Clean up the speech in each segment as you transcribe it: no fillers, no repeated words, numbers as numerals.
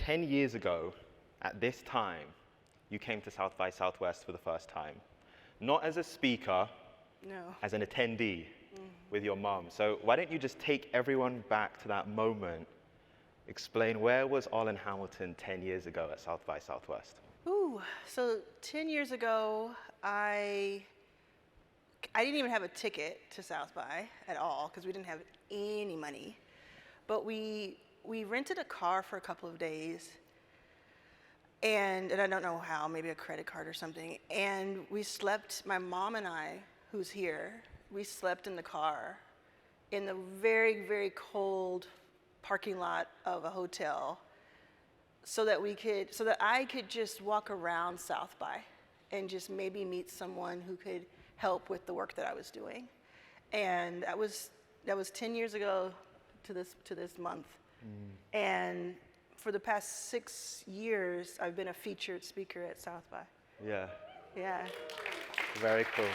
10 years ago, at this time, you came to South by Southwest for the first time. Not as a speaker, No. as an attendee with your mom. So why don't you just take everyone back to that moment, explain where was Arlan Hamilton 10 years ago at South by Southwest? Ooh, so 10 years ago, I didn't even have a ticket to South by at all because we didn't have any money. But we rented a car for a couple of days, and I don't know how, maybe a credit card or something. And we slept, my mom and I, who's here, we slept in the car in the very, very cold parking lot of a hotel so that I could just walk around South by and just maybe meet someone who could help with the work that I was doing. And that was 10 years ago to this month. And for the past 6 years, I've been a featured speaker at South by. Yeah. Yeah. Very cool.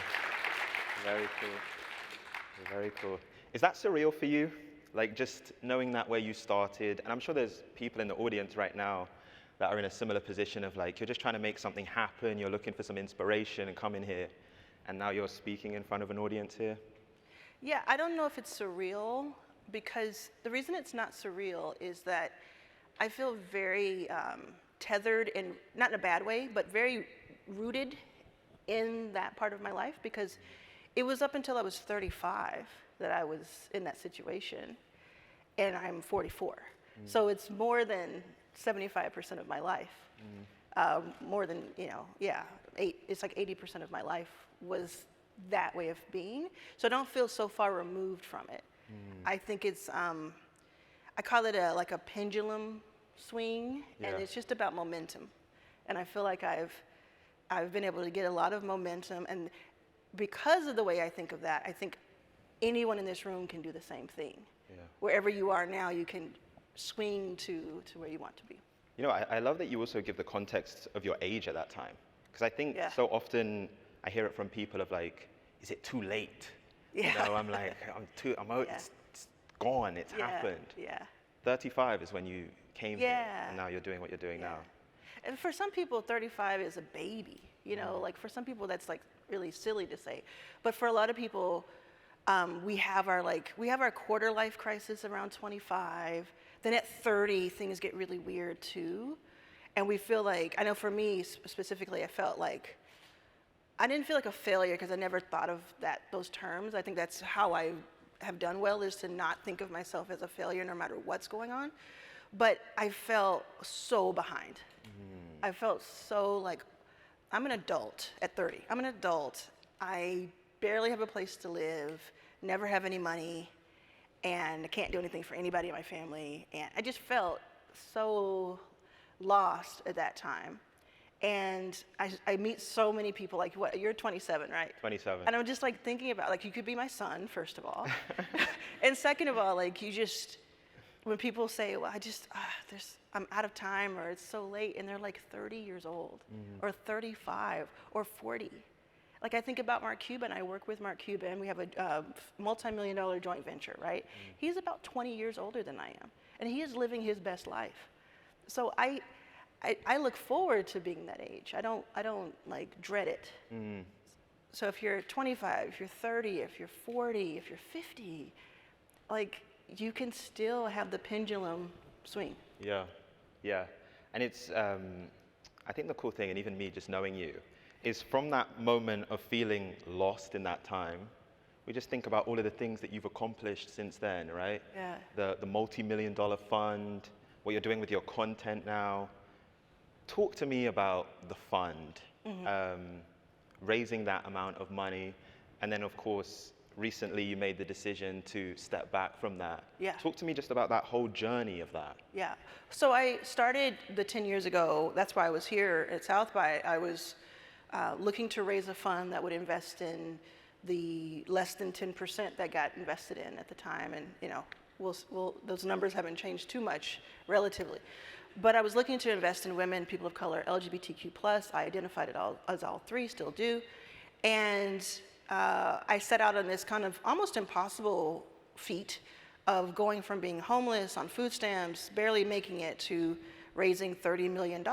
Very cool. Very cool. Is that surreal for you? Like just knowing that where you started, and I'm sure there's people in the audience right now that are in a similar position of like, you're just trying to make something happen, you're looking for some inspiration and come in here, and now you're speaking in front of an audience here? Yeah, I don't know if it's surreal, because the reason it's not surreal is that I feel very tethered, and not in a bad way, but very rooted in that part of my life, because it was up until I was 35 that I was in that situation, and I'm 44. So it's more than 75% of my life. More than, it's like 80% of my life was that way of being. So I don't feel so far removed from it. I think it's, I call it like a pendulum swing, and it's just about momentum. And I feel like I've been able to get a lot of momentum, and because of the way I think of that, I think anyone in this room can do the same thing. Yeah. Wherever you are now, you can swing to where you want to be. You know, I love that you also give the context of your age at that time. Because I think so often I hear it from people of like, is it too late? Yeah. You know, I'm like, it's gone, it's happened. Yeah. 35 is when you came here, and now you're doing what you're doing now. And for some people, 35 is a baby. You know, like for some people that's like really silly to say. But for a lot of people, we have our quarter life crisis around 25. Then at 30, things get really weird too. And we feel like, I know for me specifically, I felt like, I didn't feel like a failure because I never thought of those terms. I think that's how I have done well, is to not think of myself as a failure no matter what's going on. But I felt so behind. I felt so like, I'm an adult at 30. I'm an adult. I barely have a place to live, never have any money, and I can't do anything for anybody in my family. And I just felt so lost at that time. And I meet so many people, like, what, you're 27, right? 27. And I'm just like thinking about, like, you could be my son, first of all. And second of all, like, you just, when people say, well, I'm out of time, or it's so late, and they're like 30 years old, or 35, or 40. Like, I think about Mark Cuban. I work with Mark Cuban. We have a multi-million-dollar joint venture, right? He's about 20 years older than I am, and he is living his best life. So I look forward to being that age. I don't like dread it. So if you're 25, if you're 30, if you're 40, if you're 50, like, you can still have the pendulum swing. Yeah. And it's, I think the cool thing, and even me just knowing you, is from that moment of feeling lost in that time, we just think about all of the things that you've accomplished since then, right? Yeah. The multi-million-dollar fund, what you're doing with your content now. Talk to me about the fund, raising that amount of money, and then of course, recently you made the decision to step back from that. Yeah. Talk to me just about that whole journey of that. Yeah. So I started 10 years ago. That's why I was here at South by. I was looking to raise a fund that would invest in the less than 10% that got invested in at the time. And, you know, those numbers haven't changed too much relatively. But I was looking to invest in women, people of color, LGBTQ+. I identified it as all three, still do. And I set out on this kind of almost impossible feat of going from being homeless on food stamps, barely making it, to raising $30 million.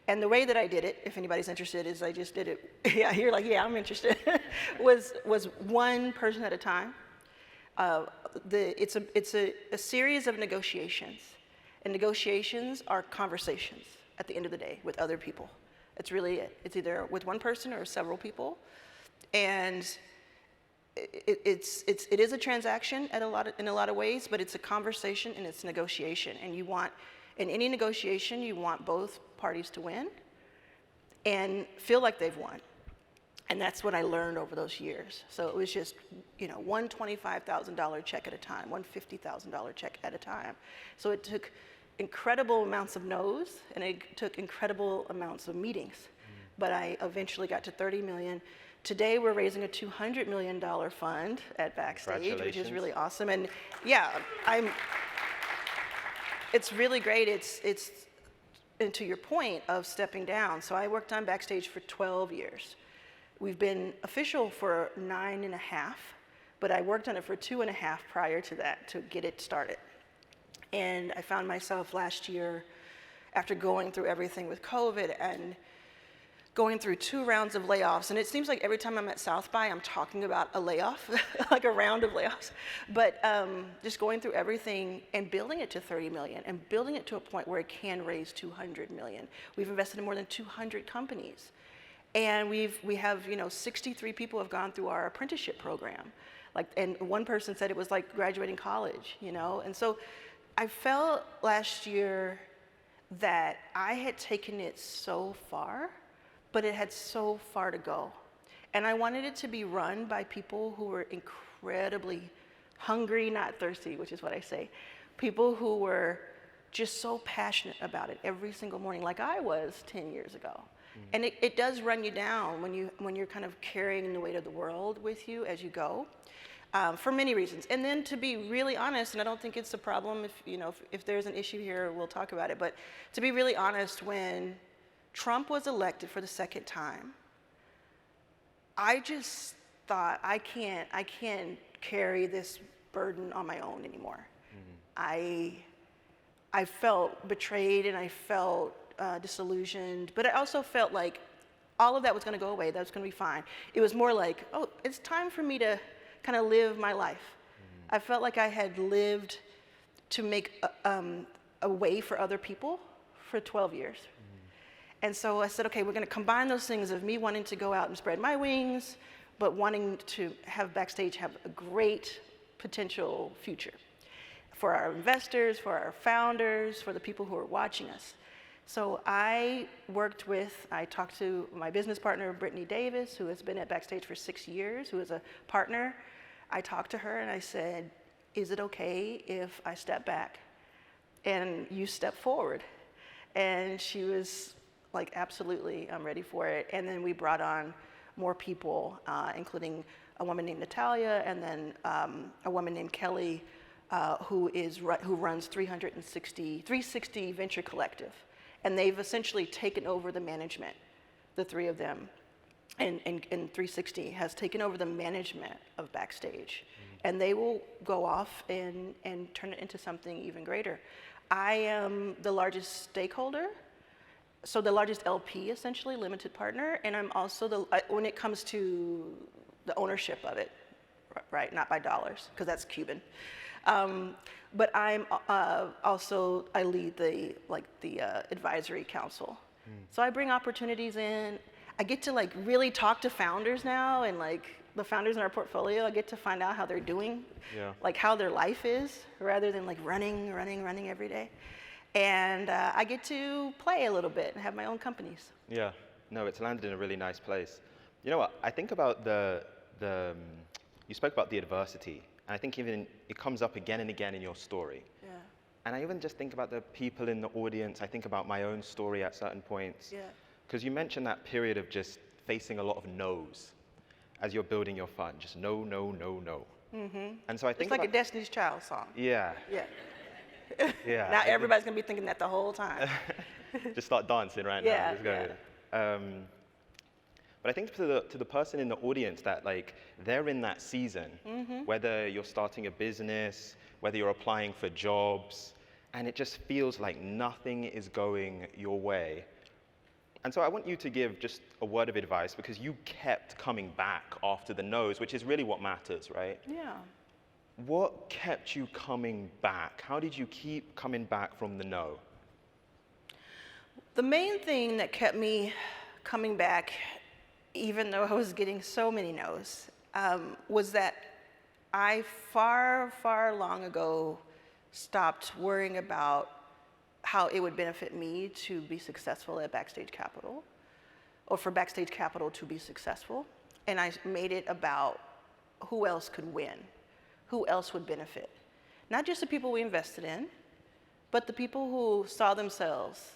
And the way that I did it, if anybody's interested, is I just did it, yeah, you're like, yeah, I'm interested, was one person at a time. It's a series of negotiations. And negotiations are conversations at the end of the day with other people. That's really it. It's either with one person or several people. And it is a transaction in a lot of ways, but it's a conversation and it's negotiation. And in any negotiation, you want both parties to win and feel like they've won. And that's what I learned over those years. So it was just, one $25,000 check at a time, one $50,000 check at a time. So it took incredible amounts of no's, and it took incredible amounts of meetings. But I eventually got to 30 million. Today we're raising a $200 million fund at Backstage, which is really awesome. And yeah, it's really great. It's and to your point of stepping down. So I worked on Backstage for 12 years. We've been official for 9.5, but I worked on it for 2.5 prior to that to get it started. And I found myself last year, after going through everything with COVID and going through 2 rounds of layoffs, and it seems like every time I'm at South by, I'm talking about a layoff, like a round of layoffs, but just going through everything and building it to 30 million and building it to a point where it can raise 200 million. We've invested in more than 200 companies. And we have 63 people have gone through our apprenticeship program. And one person said it was like graduating college, And so I felt last year that I had taken it so far, but it had so far to go. And I wanted it to be run by people who were incredibly hungry, not thirsty, which is what I say. People who were just so passionate about it every single morning, like I was 10 years ago. And it does run you down when you're kind of carrying the weight of the world with you as you go, for many reasons. And then to be really honest, and I don't think it's a problem if there's an issue here, we'll talk about it. But to be really honest, when Trump was elected for the second time, I just thought I can't carry this burden on my own anymore. I felt betrayed and I felt disillusioned, but I also felt like all of that was going to go away. That was going to be fine. It was more like, oh, it's time for me to kind of live my life. I felt like I had lived to make a way for other people for 12 years. And so I said, okay, we're going to combine those things of me wanting to go out and spread my wings, but wanting to have Backstage have a great potential future for our investors, for our founders, for the people who are watching us. So I talked to my business partner, Brittany Davis, who has been at Backstage for 6 years, who is a partner. I talked to her and I said, is it okay if I step back and you step forward? And she was like, absolutely, I'm ready for it. And then we brought on more people, including a woman named Natalia, and then a woman named Kelly, who runs 360 Venture Collective. And they've essentially taken over the management, the 3 of them. And 360 has taken over the management of Backstage. And they will go off and turn it into something even greater. I am the largest stakeholder, so the largest LP, essentially, limited partner, and I'm also when it comes to the ownership of it, right, not by dollars, because that's Cuban. But I'm also, I lead the advisory council. So I bring opportunities in. I get to really talk to founders now, and the founders in our portfolio, I get to find out how they're doing, how their life is, rather than running every day. And I get to play a little bit and have my own companies. Yeah, no, it's landed in a really nice place. You know what, I think about you spoke about the adversity, and I think even it comes up again and again in your story. Yeah. And I even just think about the people in the audience. I think about my own story at certain points. Yeah. Because you mentioned that period of just facing a lot of no's as you're building your fund. Just no, no, no, no. Mm-hmm. And so I think it's like a Destiny's Child song. Yeah. Yeah. Yeah. Now everybody's gonna be thinking that the whole time. Just start dancing right now. Yeah. But I think to the person in the audience that they're in that season, whether you're starting a business, whether you're applying for jobs, and it just feels like nothing is going your way. And so I want you to give just a word of advice, because you kept coming back after the no's, which is really what matters, right? Yeah. What kept you coming back? How did you keep coming back from the no? The main thing that kept me coming back, even though I was getting so many no's, was that I far, far long ago stopped worrying about how it would benefit me to be successful at Backstage Capital, or for Backstage Capital to be successful. And I made it about who else could win, who else would benefit. Not just the people we invested in, but the people who saw themselves,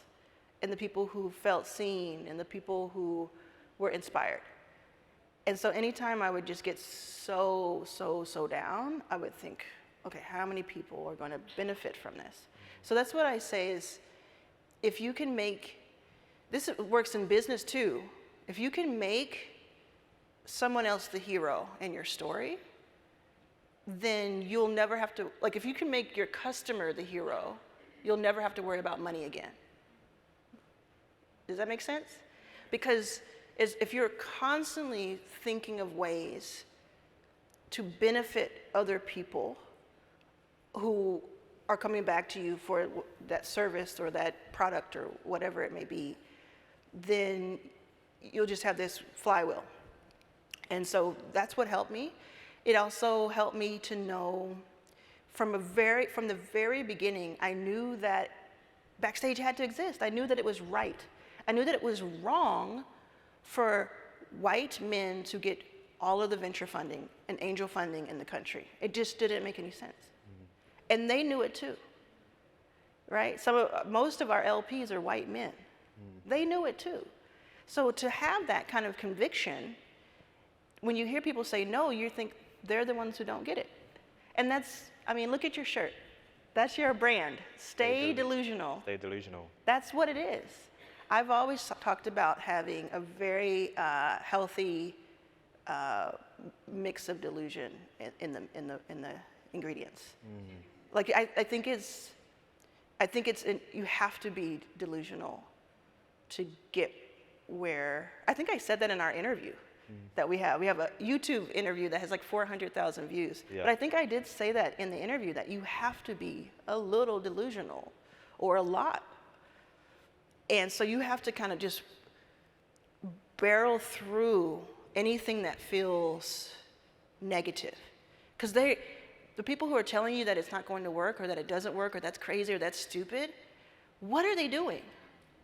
and the people who felt seen, and the people who were inspired. And so anytime I would just get so down, I would think, okay, how many people are going to benefit from this? So that's what I say is, if you can make, this works in business too, if you can make someone else the hero in your story, then you'll never have to, like if you can make your customer the hero, you'll never have to worry about money again. Does that make sense? Because if you're constantly thinking of ways to benefit other people who are coming back to you for that service or that product or whatever it may be, then you'll just have this flywheel. And so that's what helped me. It also helped me to know from the very beginning, I knew that Backstage had to exist. I knew that it was right. I knew that it was wrong for white men to get all of the venture funding and angel funding in the country. It just didn't make any sense. And they knew it too, right? Most of our LPs are white men. They knew it too. So to have that kind of conviction, when you hear people say no, you think they're the ones who don't get it. And that's, I mean, look at your shirt. That's your brand. Stay delusional. Stay delusional. That's what it is. I've always talked about having a very healthy mix of delusion in the ingredients. Like I think you have to be delusional to get where. I think I said that in our interview that we have. We have a YouTube interview that has like 400,000 views. Yeah. But I think I did say that in the interview, that you have to be a little delusional or a lot. And so you have to kind of just barrel through anything that feels negative. Because the people who are telling you that it's not going to work, or that it doesn't work, or that's crazy, or that's stupid, what are they doing?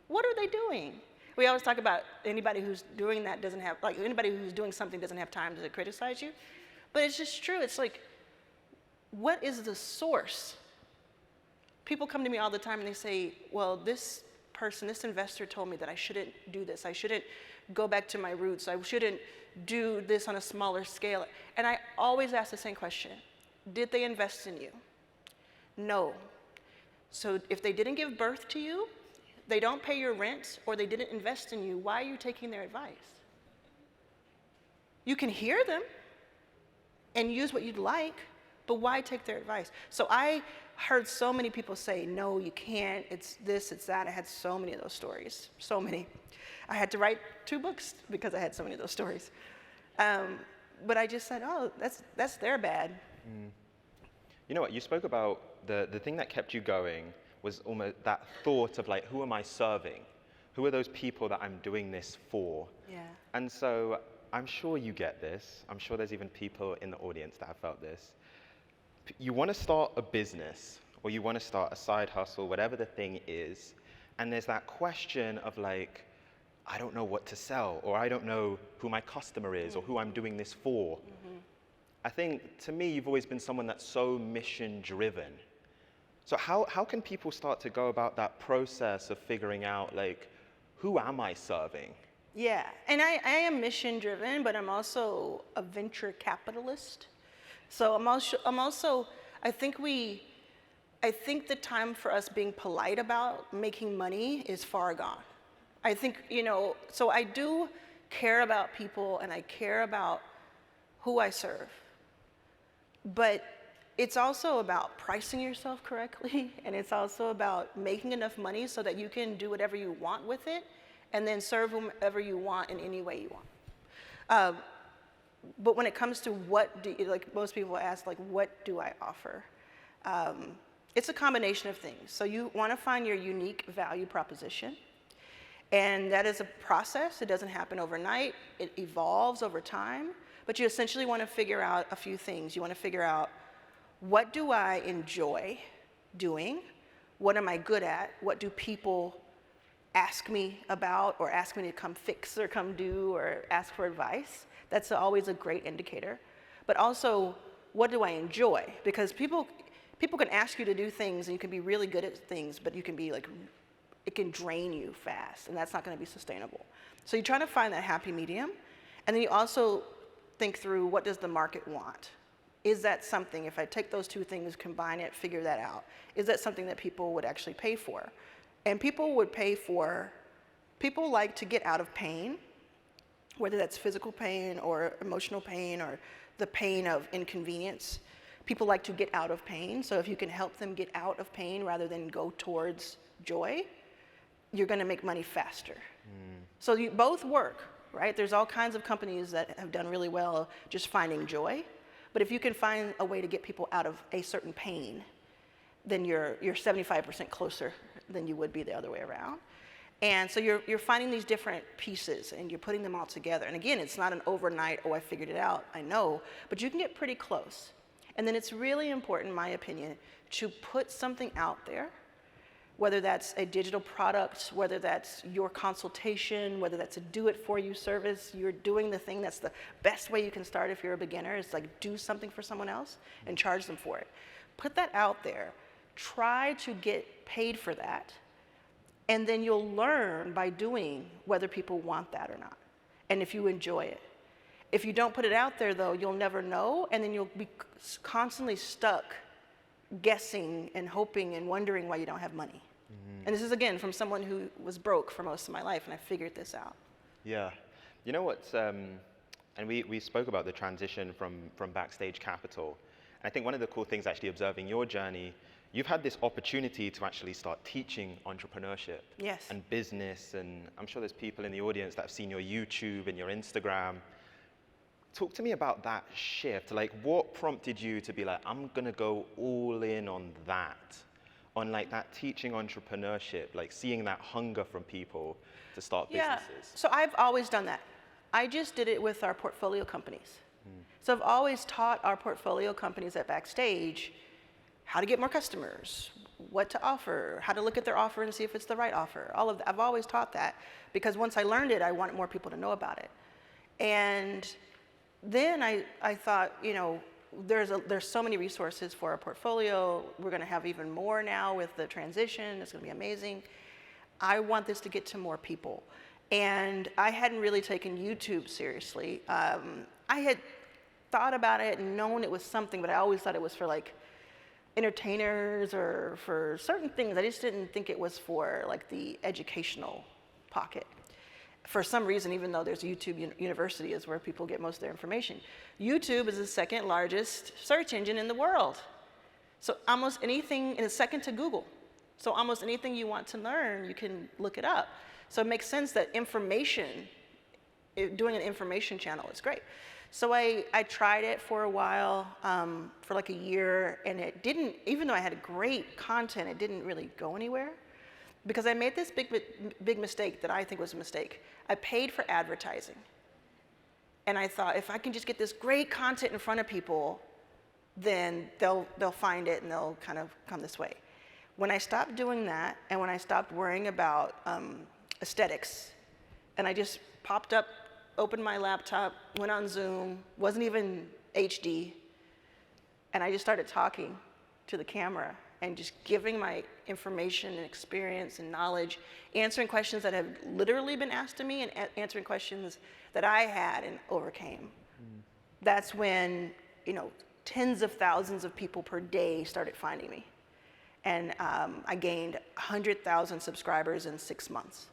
What are they doing? We always talk about anybody who's doing that doesn't have, like anybody who's doing something doesn't have time to criticize you. But it's just true. It's like, what is the source? People come to me all the time and they say, well, this investor told me that I shouldn't do this. I shouldn't go back to my roots. I shouldn't do this on a smaller scale. And I always ask the same question. Did they invest in you? No. So if they didn't give birth to you, they don't pay your rent, or they didn't invest in you, why are you taking their advice? You can hear them and use what you'd like, but why take their advice? So I heard so many people say, no, you can't, it's this, it's that. I had so many of those stories, so many. I had to write 2 books because I had so many of those stories. But I just said, oh, that's their bad. You know what, you spoke about the thing that kept you going was almost that thought of like, who am I serving? Who are those people that I'm doing this for? Yeah. And so I'm sure you get this. I'm sure there's even people in the audience that have felt this. You want to start a business, or you want to start a side hustle, whatever the thing is, and there's that question of like, I don't know what to sell, or I don't know who my customer is, or who I'm doing this for. I think, to me, you've always been someone that's so mission-driven. So how can people start to go about that process of figuring out, like, who am I serving? Yeah, and I am mission-driven, but I'm also a venture capitalist. So I'm also I think the time for us being polite about making money is far gone. I think, so I do care about people, and I care about who I serve. But it's also about pricing yourself correctly, and it's also about making enough money so that you can do whatever you want with it, and then serve whomever you want in any way you want. But when it comes to like most people ask, like, what do I offer? It's a combination of things. So you want to find your unique value proposition, and that is a process. It doesn't happen overnight. It evolves over time, but you essentially want to figure out a few things. You want to figure out, what do I enjoy doing? What am I good at? What do people ask me about, or ask me to come fix or come do, or ask for advice? That's always a great indicator. But also, what do I enjoy? Because people can ask you to do things, and you can be really good at things, but you can be like, it can drain you fast, and that's not going to be sustainable. So you're trying to find that happy medium, and then you also think through, what does the market want? Is that something, if I take those two things, combine it, figure that out, is that something that people would actually pay for? And people like to get out of pain, whether that's physical pain or emotional pain or the pain of inconvenience. People like to get out of pain. So if you can help them get out of pain rather than go towards joy, you're going to make money faster. So you both work, right? There's all kinds of companies that have done really well just finding joy. But if you can find a way to get people out of a certain pain, then you're 75% closer than you would be the other way around. And so you're finding these different pieces, and you're putting them all together. And again, it's not an overnight, oh, I figured it out, I know, but you can get pretty close. And then it's really important, in my opinion, to put something out there, whether that's a digital product, whether that's your consultation, whether that's a do-it-for-you service. You're doing the thing that's the best way you can start if you're a beginner, is like, do something for someone else and charge them for it. Put that out there. Try to get paid for that. And then you'll learn by doing whether people want that or not, and if you enjoy it. If you don't put it out there, though, you'll never know, and then you'll be constantly stuck guessing and hoping and wondering why you don't have money. And this is, again, from someone who was broke for most of my life, and I figured this out. Yeah. You know what's, and we spoke about the transition from Backstage Capital. And I think one of the cool things, actually observing your journey, you've had this opportunity to actually start teaching entrepreneurship. Yes. And business, and I'm sure there's people in the audience that have seen your YouTube and your Instagram. Talk to me about that shift. Like, what prompted you to be like, I'm gonna go all in on that, on like that teaching entrepreneurship, like seeing that hunger from people to start businesses? Yeah, so I've always done that. I just did it with our portfolio companies. So I've always taught our portfolio companies at Backstage how to get more customers, what to offer, how to look at their offer and see if it's the right offer. All of that. I've always taught that, because once I learned it, I wanted more people to know about it. And then I thought, you know, there's so many resources for our portfolio. We're going to have even more now with the transition. It's going to be amazing. I want this to get to more people. And I hadn't really taken YouTube seriously. I had thought about it and known it was something, but I always thought it was for like entertainers or for certain things. I just didn't think it was for like the educational pocket. For some reason, even though there's YouTube University is where people get most of their information. YouTube is the second largest search engine in the world. So almost anything, and it's second to Google. So almost anything you want to learn, you can look it up. So it makes sense that information, doing an information channel is great. So I tried it for a while, for like a year, and it didn't, even though I had great content, it didn't really go anywhere. Because I made this big mistake that I think was a mistake. I paid for advertising. And I thought, if I can just get this great content in front of people, then they'll find it and they'll kind of come this way. When I stopped doing that, and when I stopped worrying about aesthetics, and I just popped up, opened my laptop, went on Zoom, wasn't even HD, and I just started talking to the camera and just giving my information and experience and knowledge, answering questions that have literally been asked of me, and answering questions that I had and overcame. That's when, you know, tens of thousands of people per day started finding me. And I gained 100,000 subscribers in 6 months.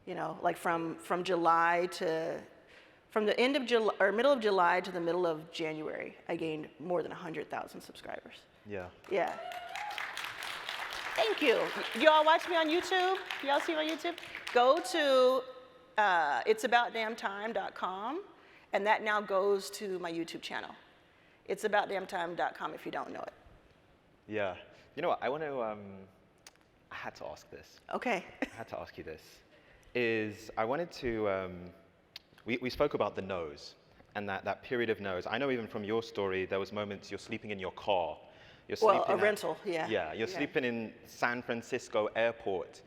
You know, like from July to From the end of July, or middle of July to the middle of January, I gained more than 100,000 subscribers. Yeah. Yeah. Thank you. Y'all watch me on YouTube? Y'all see me on YouTube? Go to it'saboutdamntime.com, and that now goes to my YouTube channel. It'saboutdamntime.com if you don't know it. Yeah. You know what? I want to, I had to ask this. Okay. I had to ask you this. I wanted to, we spoke about the no's and that period of no's. I know even from your story, there was moments you're sleeping in your car. You're Well, sleeping a rental, yeah. Yeah, you're sleeping in San Francisco airport.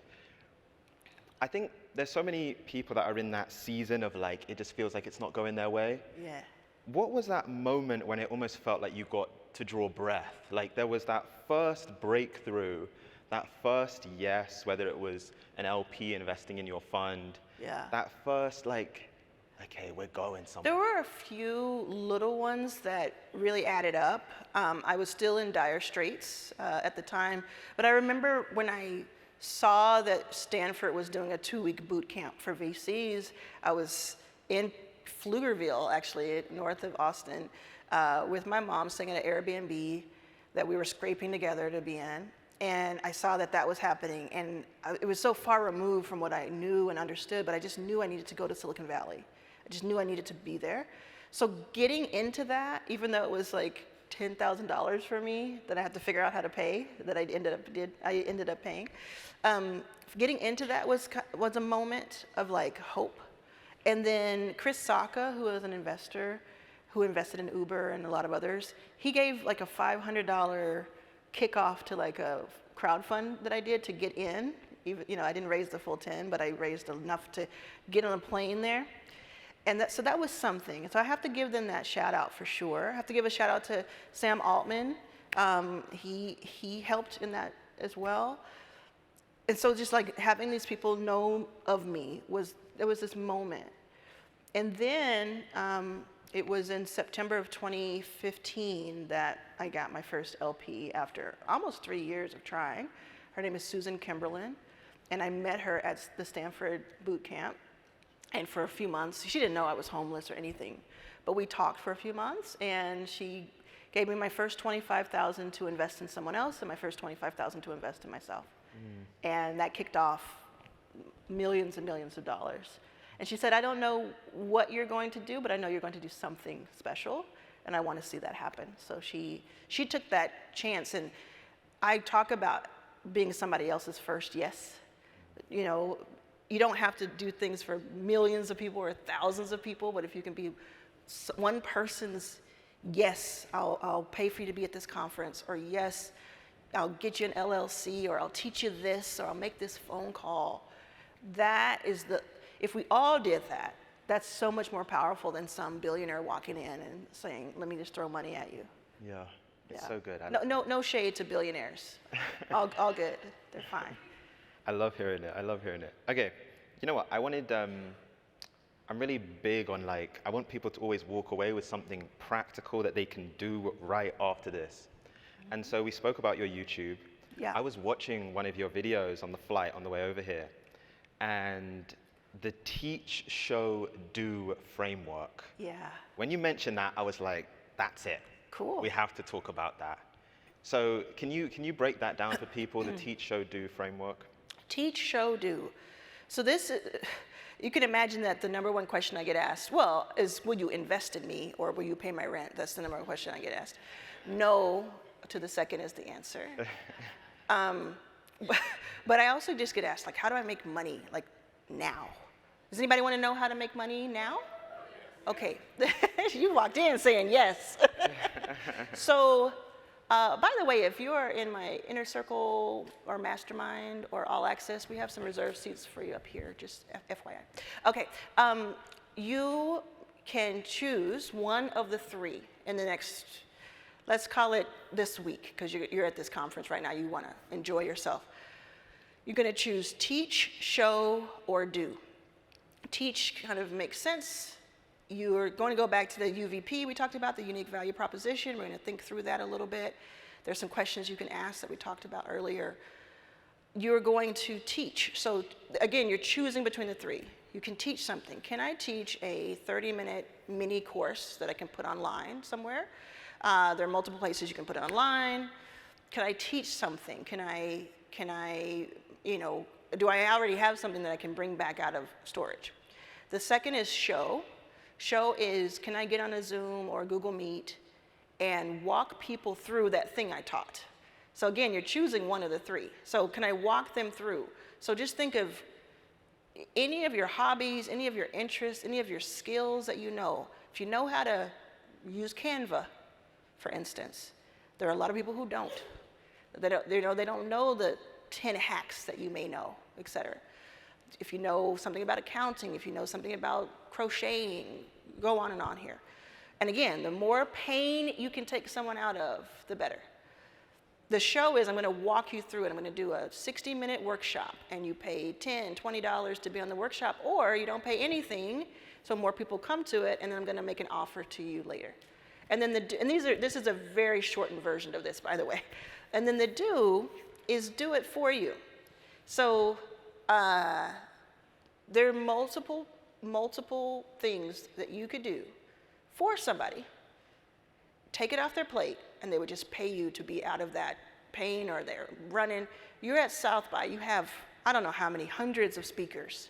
I think there's so many people that are in that season of like, it just feels like it's not going their way. Yeah. What was that moment when it almost felt like you got to draw breath? Like there was that first breakthrough, that first yes, whether it was an LP investing in your fund, Yeah. that first like, okay, we're going somewhere. There were a few little ones that really added up. I was still in dire straits at the time, but I remember when I saw that Stanford was doing a 2-week boot camp for VCs. I was in Pflugerville, actually, north of Austin, with my mom staying at an Airbnb that we were scraping together to be in. And I saw that that was happening, and it was so far removed from what I knew and understood, but I just knew I needed to go to Silicon Valley. I just knew I needed to be there. So getting into that, even though it was like $10,000 for me that I had to figure out how to pay, that I ended up paying. Getting into that was a moment of like hope. And then Chris Sacca, who was an investor, who invested in Uber and a lot of others, he gave like a $500 kickoff to like a crowdfund that I did to get in. Even, you know, I didn't raise the full 10, but I raised enough to get on a plane there. And so that was something. So I have to give them that shout out for sure. I have to give a shout out to Sam Altman. He helped in that as well. And so just like having these people know of me there was this moment. And then it was in September of 2015 that I got my first LP after almost 3 years of trying. Her name is Susan Kimberlin, and I met her at the Stanford boot camp. And for a few months, she didn't know I was homeless or anything, but we talked for a few months, and she gave me my first $25,000 to invest in someone else, and my first $25,000 to invest in myself. And that kicked off millions and millions of dollars. And she said, I don't know what you're going to do, but I know you're going to do something special, and I want to see that happen. So she took that chance, and I talk about being somebody else's first yes. You know, you don't have to do things for millions of people or thousands of people, but if you can be one person's yes, I'll pay for you to be at this conference, or yes, I'll get you an LLC, or I'll teach you this, or I'll make this phone call. That is if we all did that, that's so much more powerful than some billionaire walking in and saying, let me just throw money at you. Yeah, it's so good. No shade to billionaires. all good, they're fine. I love hearing it. I love hearing it. Okay, you know what? I'm really big on like, I want people to always walk away with something practical that they can do right after this. And so we spoke about your YouTube. Yeah. I was watching one of your videos on the flight on the way over here, and the teach, show, do framework. Yeah. When you mentioned that, I was like, that's it. Cool. We have to talk about that. So can you break that down for people, the teach, show, do framework? Teach, show, do. So this, you can imagine that the number one question I get asked, well, is will you invest in me or will you pay my rent? That's the number one question I get asked. No to the second is the answer. But I also just get asked, like, how do I make money, like, now? Does anybody want to know how to make money now? Okay, you walked in saying yes. So, by the way, if you are in my inner circle or mastermind or all access, we have some reserved seats for you up here, just FYI. Okay, you can choose one of the three in the next, let's call it this week, because you're at this conference right now, you want to enjoy yourself. You're going to choose teach, show, or do. Teach kind of makes sense. You're going to go back to the UVP we talked about, the unique value proposition. We're going to think through that a little bit. There's some questions you can ask that we talked about earlier. you're going to teach. So again, you're choosing between the three. You can teach something. Can I teach a 30-minute mini course that I can put online somewhere? There are multiple places you can put it online. Can I teach something? Can I, you know, do I already have something that I can bring back out of storage? The second is show. Show is, can I get on a Zoom or Google Meet and walk people through that thing I taught? So again, you're choosing one of the three. So can I walk them through? So just think of any of your hobbies, any of your interests, any of your skills that you know. If you know how to use Canva, for instance, there are a lot of people who don't. They don't know the 10 hacks that you may know, et cetera. If you know something about accounting, if you know something about crocheting, go on and on here. And again, the more pain you can take someone out of, the better. The show is, I'm going to walk you through it. I'm going to do a 60-minute workshop, and you pay $10, $20 to be on the workshop, or you don't pay anything, so more people come to it, and then I'm going to make an offer to you later. And then this is a very shortened version of this, by the way. And then the do is do it for you. So there are multiple things that you could do for somebody. Take it off their plate, and they would just pay you to be out of that pain, or they're running. You're at South by, you have, I don't know how many, hundreds of speakers.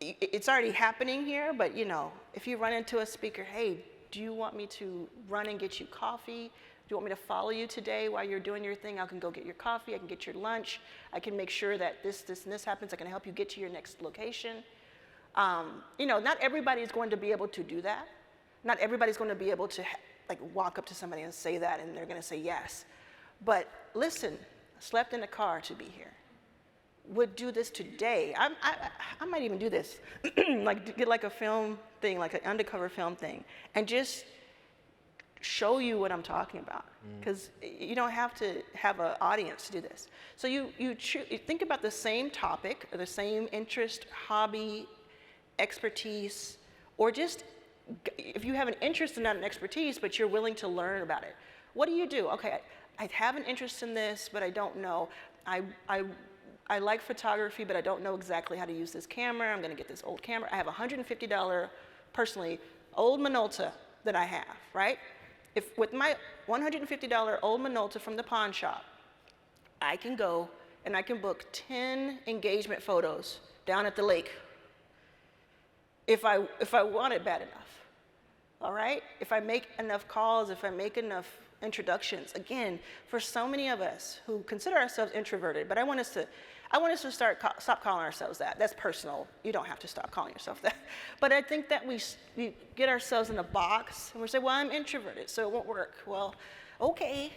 It's already happening here, but you know, if you run into a speaker, hey, do you want me to run and get you coffee? Do you want me to follow you today while you're doing your thing? I can go get your coffee, I can get your lunch, I can make sure that this, and this happens, I can help you get to your next location. You know, not everybody's going to be able to do that. Not everybody's going to be able to like walk up to somebody and say that, and they're going to say yes. But listen, I slept in the car to be here. Would do this today. I might even do this, like get like a film thing, like an undercover film thing, and just show you what I'm talking about. Because you don't have to have an audience to do this. So you think about the same topic, or the same interest, hobby, expertise, or just if you have an interest and not an expertise, but you're willing to learn about it. What do you do? Okay, I have an interest in this, but I don't know. I like photography, but I don't know exactly how to use this camera. I'm going to get this old camera. I have a $150, personally, old Minolta that I have, right? If with my $150 old Minolta from the pawn shop, I can go and I can book 10 engagement photos down at the lake if I want it bad enough, all right? If I make enough calls, if I make enough introductions. Again, for so many of us who consider ourselves introverted, but I want us to stop calling ourselves that. That's personal. You don't have to stop calling yourself that. But I think that we get ourselves in a box, and we say, well, I'm introverted, so it won't work. Well, okay.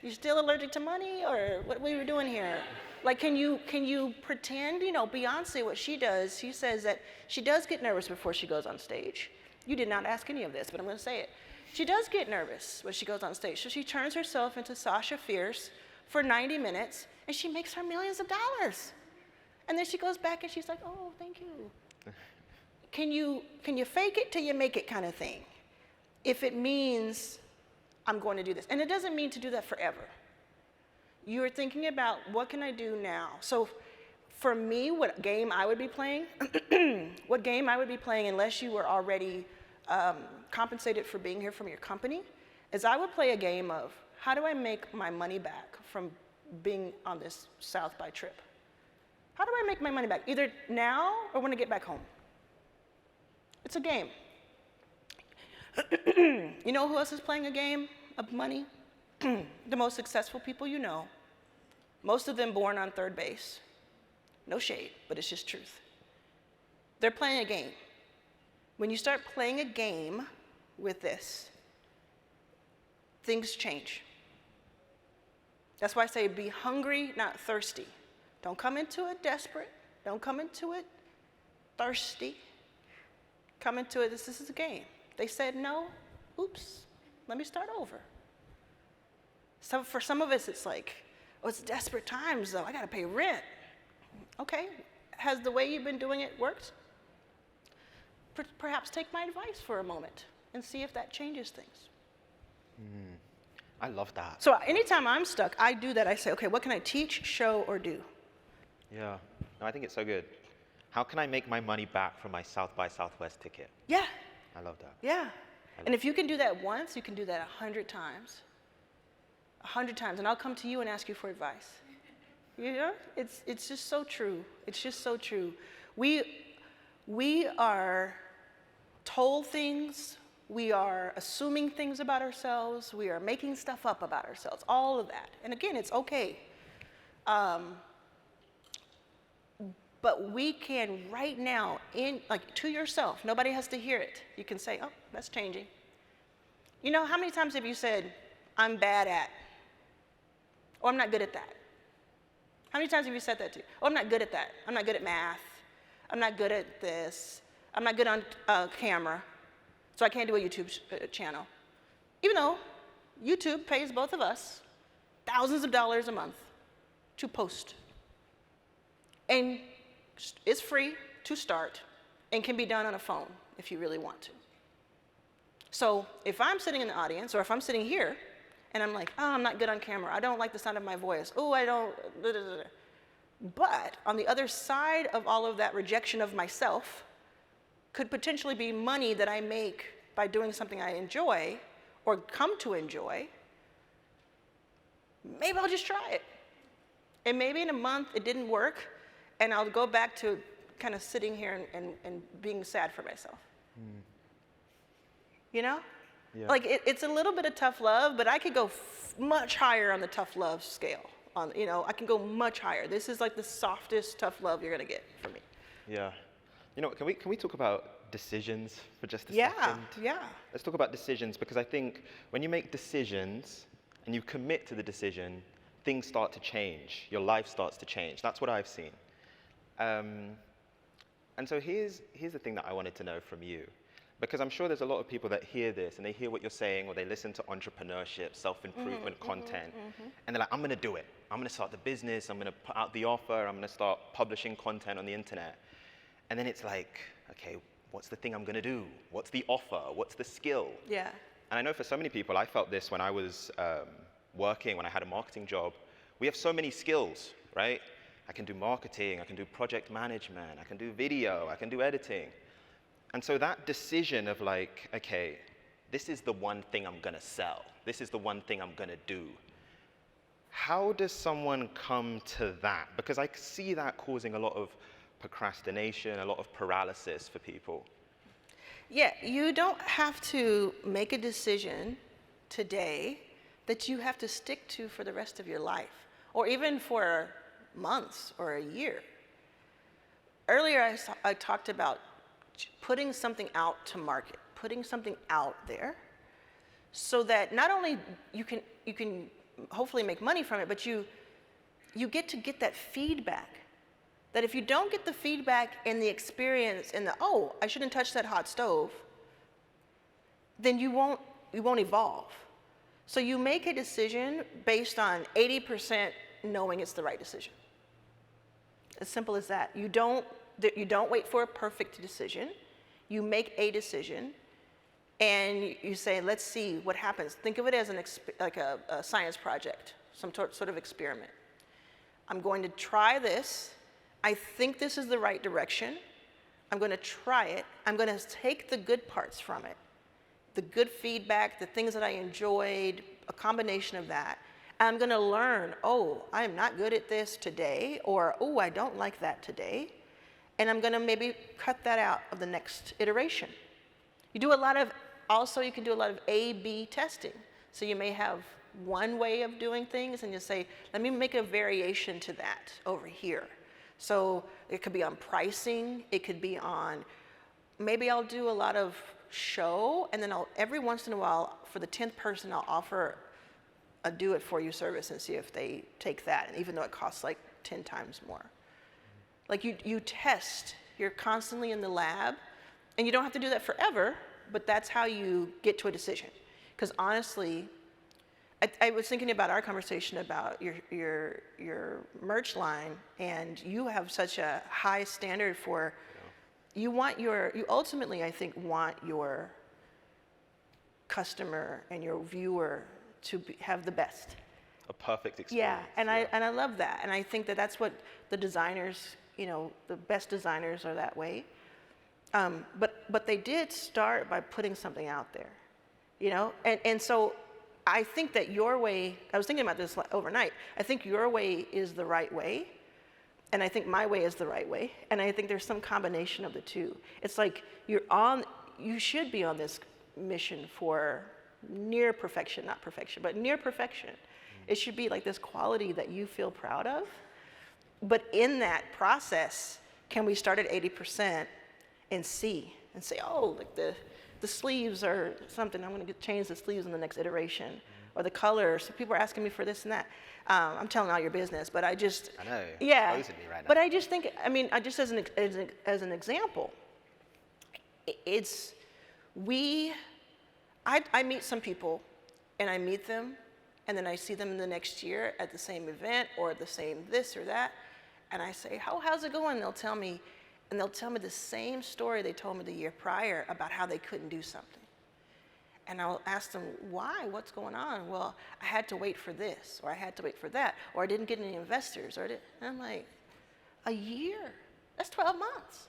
You still allergic to money, or what are we doing here? Like, can you pretend, you know, Beyonce, what she does, she says that she does get nervous before she goes on stage. You did not ask any of this, but I'm going to say it. She does get nervous when she goes on stage. So she turns herself into Sasha Fierce for 90 minutes, and she makes her millions of dollars. And then she goes back and she's like, oh, thank you. Can you fake it till you make it kind of thing? If it means I'm going to do this. And it doesn't mean to do that forever. You're thinking about, what can I do now? So for me, what game I would be playing, unless you were already compensated for being here from your company, is I would play a game of, how do I make my money back from being on this South by trip? How do I make my money back? Either now or when I get back home. It's a game. You know who else is playing a game of money? The most successful people you know. Most of them born on third base. No shade, but it's just truth. They're playing a game. When you start playing a game with this, things change. That's why I say be hungry, not thirsty. Don't come into it desperate. Don't come into it thirsty. Come into it, this is a game. They said no, oops, let me start over. So for some of us, it's like, oh, it's desperate times though, I gotta pay rent. Okay, has the way you've been doing it worked? Perhaps take my advice for a moment and see if that changes things. I love that. So anytime I'm stuck, I do that. I say, okay, what can I teach, show, or do? Yeah. No, I think it's so good. How can I make my money back from my South by Southwest ticket? Yeah. I love that. Yeah. And if you can do that once, you can do that 100 times. 100 times. And I'll come to you and ask you for advice. You know? It's just so true. It's just so true. We are told things. We are assuming things about ourselves. We are making stuff up about ourselves. All of that. And again, it's okay. But we can right now, to yourself, nobody has to hear it. You can say, oh, that's changing. You know, how many times have you said, I'm bad at, or I'm not good at that? How many times have you said that to? Oh, I'm not good at that. I'm not good at math. I'm not good at this. I'm not good on camera, so I can't do a YouTube channel. Even though YouTube pays both of us thousands of dollars a month to post. And it's free to start and can be done on a phone if you really want to. So if I'm sitting in the audience, or if I'm sitting here, and I'm like, oh, I'm not good on camera. I don't like the sound of my voice. Oh, I don't. Blah, blah, blah. But on the other side of all of that rejection of myself could potentially be money that I make by doing something I enjoy or come to enjoy. Maybe I'll just try it. And maybe in a month it didn't work, and I'll go back to kind of sitting here and being sad for myself. You know? Yeah. Like it's a little bit of tough love, but I could go much higher on the tough love scale. I can go much higher. This is like the softest tough love you're gonna get from me. Yeah. You know, can we talk about decisions for just a Yeah, second? yeah. Let's talk about decisions, because I think when you make decisions and you commit to the decision, things start to change. Your life starts to change. That's what I've seen. And so here's the thing that I wanted to know from you. Because I'm sure there's a lot of people that hear this and they hear what you're saying, or they listen to entrepreneurship, self-improvement content, and they're like, I'm going to do it. I'm going to start the business. I'm going to put out the offer. I'm going to start publishing content on the internet. And then it's like, okay, what's the thing I'm going to do? What's the offer? What's the skill? Yeah. And I know for so many people, I felt this when I was working, when I had a marketing job. We have so many skills, right? I can do marketing. I can do project management. I can do video. I can do editing. And so that decision of like, okay, this is the one thing I'm going to sell. This is the one thing I'm going to do. How does someone come to that? Because I see that causing a lot of procrastination, a lot of paralysis for people. Yeah, you don't have to make a decision today that you have to stick to for the rest of your life, or even for months or a year. Earlier, I talked about putting something out to market, putting something out there, so that not only you can hopefully make money from it, but you get that feedback. That if you don't get the feedback and the experience and oh, I shouldn't touch that hot stove, then you won't evolve. So you make a decision based on 80% knowing it's the right decision. As simple as that. You don't wait for a perfect decision. You make a decision, and you say, let's see what happens. Think of it as a science project, some sort of experiment. I'm going to try this. I think this is the right direction. I'm going to try it. I'm going to take the good parts from it, the good feedback, the things that I enjoyed, a combination of that. And I'm going to learn, oh, I'm not good at this today, or oh, I don't like that today. And I'm going to maybe cut that out of the next iteration. You can do a lot of A/B testing. So you may have one way of doing things, and you say, let me make a variation to that over here. So it could be on pricing. It could be on, maybe I'll do a lot of show, and then every once in a while, for the 10th person, I'll offer a do-it-for-you service and see if they take that, and even though it costs like 10 times more. Like you test, you're constantly in the lab, and you don't have to do that forever, but that's how you get to a decision. Because honestly, I was thinking about our conversation about your merch line, and you have such a high standard for, you ultimately, I think, want your customer and your viewer have the best. A perfect experience. Yeah, and I love that, and I think that that's what the designers, the best designers are that way. But they did start by putting something out there, and so I think that your way. I was thinking about this overnight. I think your way is the right way, and I think my way is the right way, and I think there's some combination of the two. It's like you should be on this mission for near perfection, not perfection, but near perfection. It should be like this quality that you feel proud of. But in that process, can we start at 80% and say, oh, like the sleeves are something, I'm gonna change the sleeves in the next iteration, or the color. So people are asking me for this and that. I'm telling all your business, but I know, yeah. Exposing me right now. But I just think, just as an example, I meet some people, and I meet them, and then I see them the next year at the same event or the same this or that, and I say, how's it going? They'll tell me the same story they told me the year prior about how they couldn't do something. And I'll ask them, why? What's going on? Well, I had to wait for this, or I had to wait for that, or I didn't get any investors, and I'm like, a year? That's 12 months.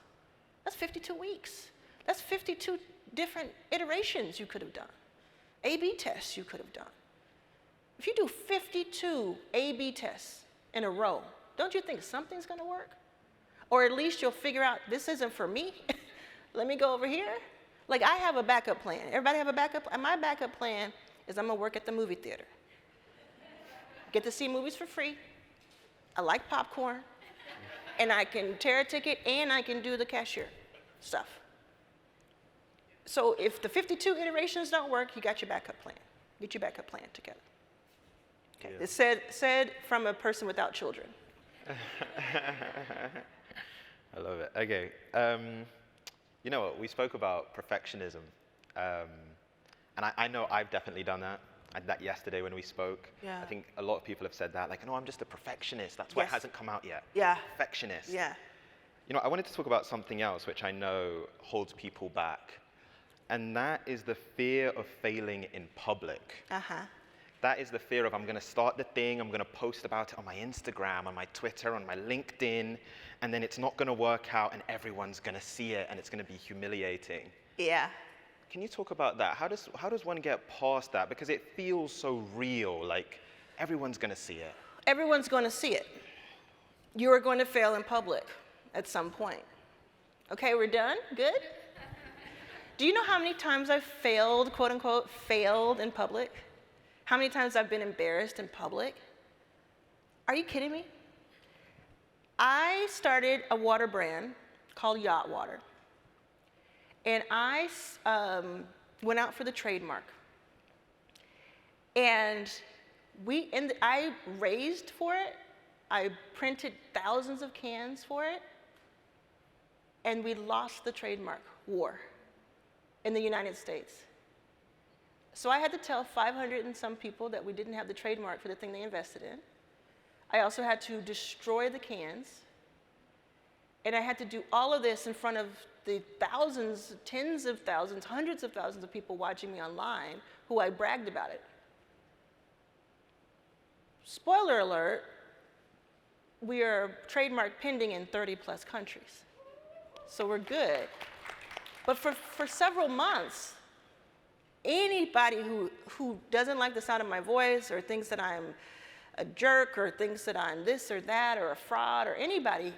That's 52 weeks. That's 52 different iterations you could have done. A/B tests you could have done. If you do 52 A/B tests in a row, don't you think something's gonna work? Or at least you'll figure out, this isn't for me. Let me go over here. Like, I have a backup plan. Everybody have a backup? And my backup plan is I'm gonna work at the movie theater. Get to see movies for free. I like popcorn. And I can tear a ticket, and I can do the cashier stuff. So if the 52 iterations don't work, you got your backup plan. Get your backup plan together. Okay. Yeah. It's said from a person without children. I love it. Okay. You know what? We spoke about perfectionism. And I know I've definitely done that. I did that yesterday when we spoke. Yeah. I think a lot of people have said that. Like, no, I'm just a perfectionist. That's why it hasn't come out yet. Yeah. Perfectionist. Yeah. I wanted to talk about something else which I know holds people back. And that is the fear of failing in public. Uh-huh. That is the fear of, I'm going to start the thing, I'm going to post about it on my Instagram, on my Twitter, on my LinkedIn, and then it's not going to work out and everyone's going to see it and it's going to be humiliating. Yeah. Can you talk about that? How does one get past that? Because it feels so real, like everyone's going to see it. Everyone's going to see it. You are going to fail in public at some point. Okay, we're done? Good? Do you know how many times I've failed, quote unquote, failed in public? How many times I've been embarrassed in public? Are you kidding me? I started a water brand called Yacht Water. And I went out for the trademark. And I raised for it. I printed thousands of cans for it. And we lost the trademark war in the United States. So I had to tell 500 and some people that we didn't have the trademark for the thing they invested in. I also had to destroy the cans. And I had to do all of this in front of the thousands, tens of thousands, hundreds of thousands of people watching me online who I bragged about it. Spoiler alert, we are trademark pending in 30 plus countries. So we're good. But for several months, anybody who doesn't like the sound of my voice or thinks that I'm a jerk or thinks that I'm this or that or a fraud or anybody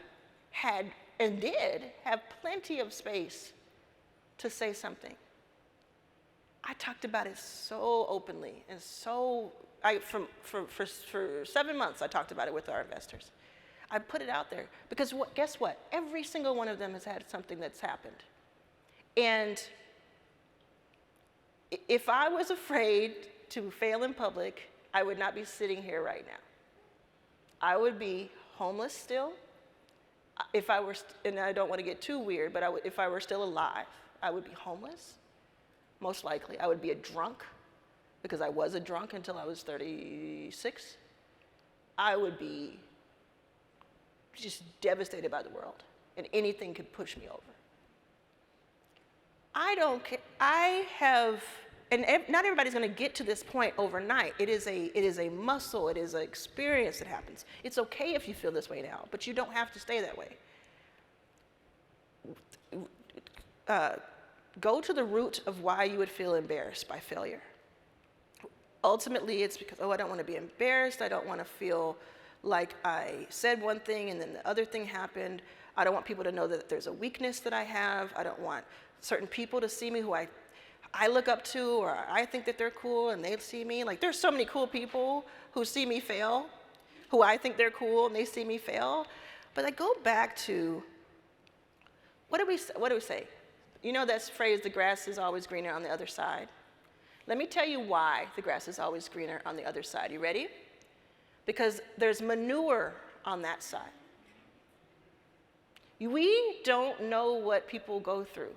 had and did have plenty of space to say something. I talked about it so openly and for 7 months I talked about it with our investors. I put it out there because guess what? Every single one of them has had something that's happened. And if I was afraid to fail in public, I would not be sitting here right now. I would be homeless still. If I were, and I don't want to get too weird, but if I were still alive, I would be homeless, most likely. I would be a drunk, because I was a drunk until I was 36. I would be just devastated by the world, and anything could push me over. I don't care. I have not everybody's going to get to this point overnight. It is a muscle. It is an experience that happens. It's okay if you feel this way now, but you don't have to stay that way. Go to the root of why you would feel embarrassed by failure. Ultimately, it's because, I don't want to be embarrassed. I don't want to feel like I said one thing and then the other thing happened. I don't want people to know that there's a weakness that I have. I don't want certain people to see me who I look up to, or I think that they're cool and they see me. Like, there's so many cool people who see me fail, who I think they're cool and they see me fail. But I go back to, what do we say? You know that phrase, the grass is always greener on the other side? Let me tell you why the grass is always greener on the other side. You ready? Because there's manure on that side. We don't know what people go through,